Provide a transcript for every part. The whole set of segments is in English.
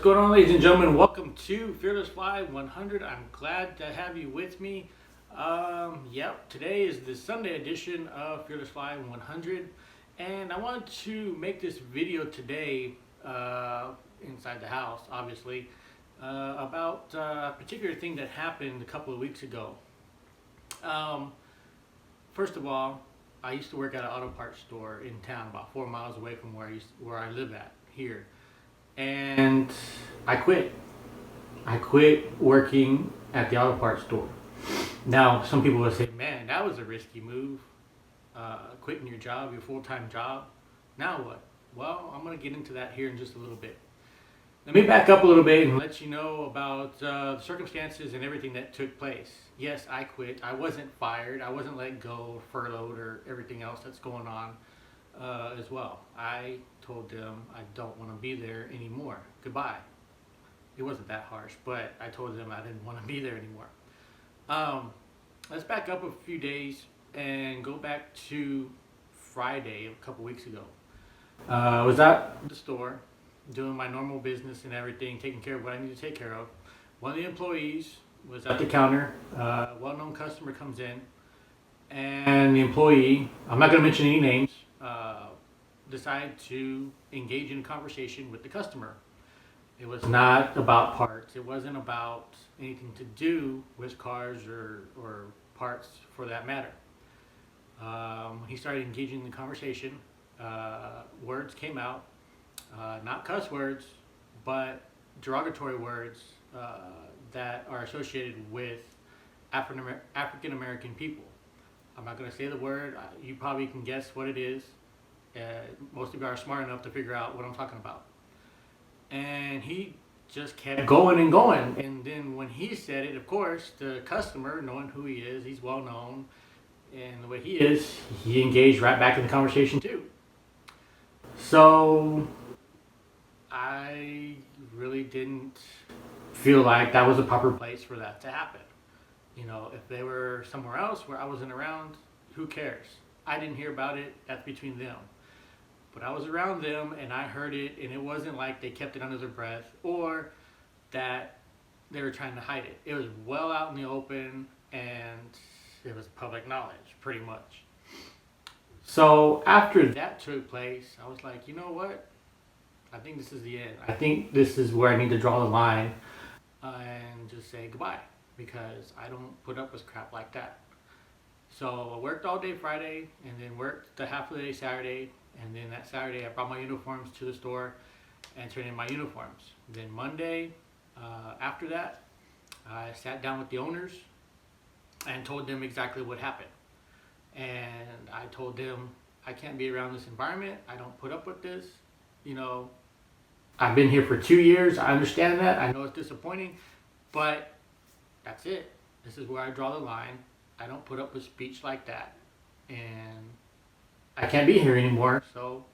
going on, ladies and gentlemen? Welcome to Fearless Fly 100. I'm glad to have you with me. Today is the Sunday edition of Fearless Fly 100, and I wanted to make this video today inside the house, obviously, about a particular thing that happened a couple of weeks ago. First of all, I used to work at an auto parts store in town, about 4 miles away from where I live at here. And I quit. I quit working at the auto parts store. Now, some people will say, man, that was a risky move. Quitting your job, your full-time job. Now what? Well, I'm going to get into that here in just a little bit. Let me back up a little bit and let you know about the circumstances and everything that took place. Yes, I quit. I wasn't fired. I wasn't let go, furloughed, or everything else that's going on. As well. I told them I don't want to be there anymore. Goodbye. It wasn't that harsh, but I told them I didn't want to be there anymore. Let's back up a few days and go back to Friday a couple weeks ago. I was at the store doing my normal business and everything, taking care of what I need to take care of. One of the employees was at the counter. A well-known customer comes in, and the employee, I'm not going to mention any names, decided to engage in a conversation with the customer. It was not about parts. It wasn't about anything to do with cars or parts for that matter. He started engaging in the conversation. Words came out, not cuss words, but derogatory words that are associated with African American people. I'm not going to say the word. You probably can guess what it is. Most of you are smart enough to figure out what I'm talking about. And he just kept going and going. And then when he said it, of course, the customer, knowing who he is, he's well known, and the way he is, he engaged right back in the conversation too. So I really didn't feel like that was a proper place for that to happen. You know, if they were somewhere else where I wasn't around, who cares? I didn't hear about it. That's between them. But I was around them and I heard it, and it wasn't like they kept it under their breath or that they were trying to hide it. It was well out in the open, and it was public knowledge, pretty much. So after that took place, I was like, you know what? I think this is the end. I think this is where I need to draw the line and just say goodbye, because I don't put up with crap like that. So I worked all day Friday, and then worked the half of the day Saturday, and then that Saturday I brought my uniforms to the store and turned in my uniforms. Then Monday, after that, I sat down with the owners and told them exactly what happened. And I told them I can't be around this environment. I don't put up with this. You know, I've been here for 2 years. I understand that. I know it's disappointing, but that's it. This is where I draw the line. I don't put up with speech like that, and I can't be here anymore, so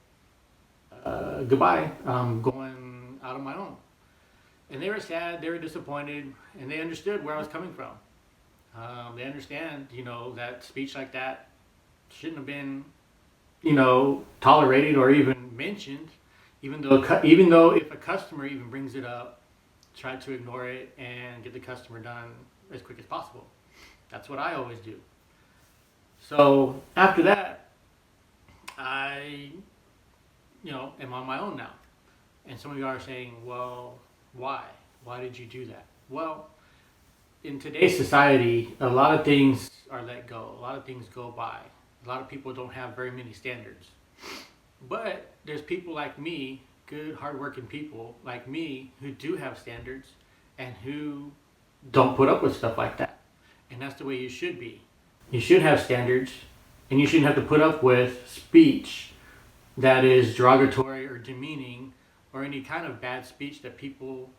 goodbye. I'm going out on my own. And they were sad, they were disappointed, and they understood where I was coming from. They understand, you know, that speech like that shouldn't have been, you know, tolerated or even mentioned, even though if a customer even brings it up, try to ignore it and get the customer done as quick as possible. That's what I always do. So after that, I, am on my own now. And some of you are saying, well, why? Why did you do that? Well, in today's society, a lot of things are let go. A lot of things go by. A lot of people don't have very many standards. But there's people like me, good, hardworking people like me, who do have standards and who don't put up with stuff like that. And that's the way you should be. You should have standards, and you shouldn't have to put up with speech that is derogatory or demeaning or any kind of bad speech that people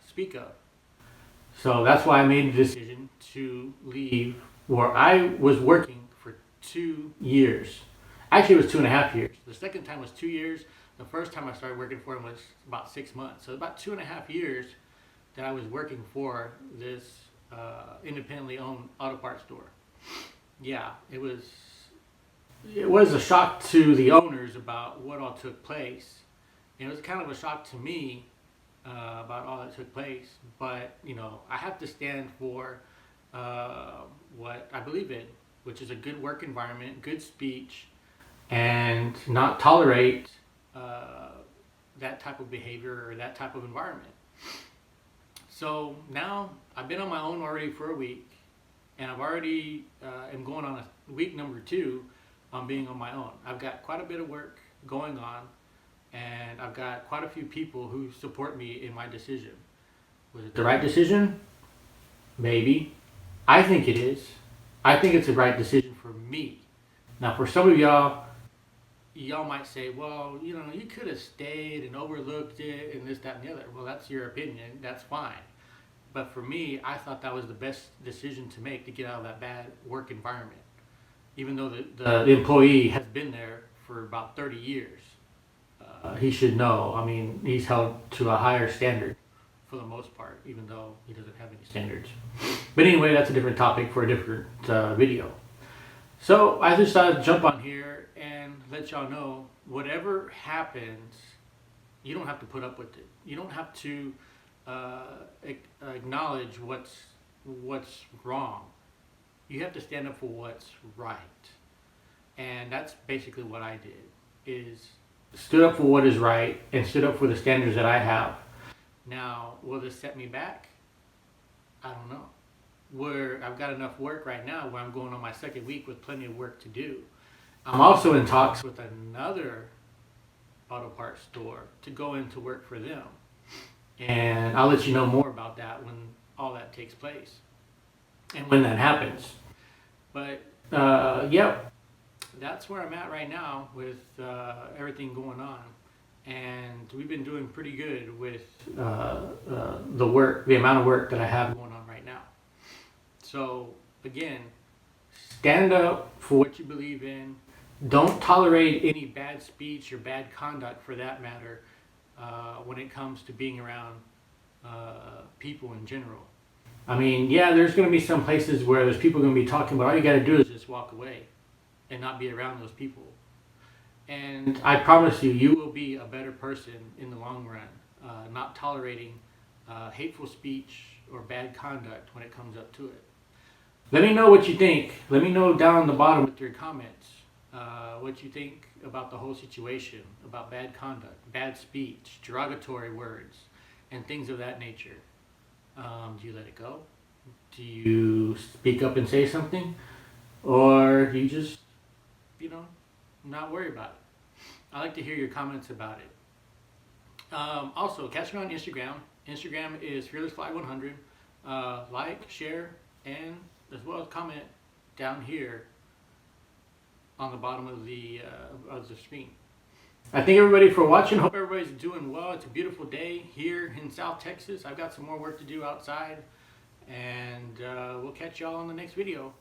speak of. So that's why I made the decision to leave where I was working for 2 years. Actually, it was 2.5 years. The second time was 2 years. The first time I started working for him was about 6 months. So about 2.5 years that I was working for this independently owned auto parts store. Yeah, it was a shock to the owners about what all took place. And it was kind of a shock to me about all that took place. But you know, I have to stand for what I believe in, which is a good work environment, good speech, and not tolerate that type of behavior or that type of environment. So now I've been on my own already for a week, and I've already am going on a week number 2 on being on my own. I've got quite a bit of work going on, and I've got quite a few people who support me in my decision. Was it the right decision? Maybe. I think it is. I think it's the right decision for me. Now, for some of y'all might say, well, you know, you could have stayed and overlooked it and this, that, and the other. Well, that's your opinion. That's fine. But for me, I thought that was the best decision to make to get out of that bad work environment. Even though the employee has been there for about 30 years, he should know. I mean, he's held to a higher standard for the most part, even though he doesn't have any standards. But anyway, that's a different topic for a different video. So I just thought I'd jump on here and let y'all know, whatever happens, you don't have to put up with it. You don't have to acknowledge what's wrong. You have to stand up for what's right. And that's basically what I did, is stood up for what is right and stood up for the standards that I have. Now, will this set me back? I don't know. Where I've got enough work right now where I'm going on my 2nd week with plenty of work to do. I'm also in talks with another auto parts store to go into work for them. And I'll let you know more about that when all that takes place and when that happens. But, yep, that's where I'm at right now with everything going on. And we've been doing pretty good with the amount of work that I have going on right now. So, again, stand up for what you believe in. Don't tolerate any bad speech or bad conduct, for that matter, when it comes to being around people in general. I mean, yeah, there's going to be some places where there's people going to be talking, but all you got to do is just walk away and not be around those people. And I promise you, you will be a better person in the long run, not tolerating hateful speech or bad conduct when it comes up to it. Let me know what you think. Let me know down the bottom with your comments what you think about the whole situation, about bad conduct, bad speech, derogatory words, and things of that nature. Do you let it go? Do you speak up and say something? Or do you just, not worry about it? I like to hear your comments about it. Also, catch me on Instagram. Instagram is fearlessfly100. Like, share, and as well as comment down here on the bottom of the screen. I thank everybody for watching. Hope everybody's doing well. It's a beautiful day here in South Texas. I've got some more work to do outside, and we'll catch y'all on the next video.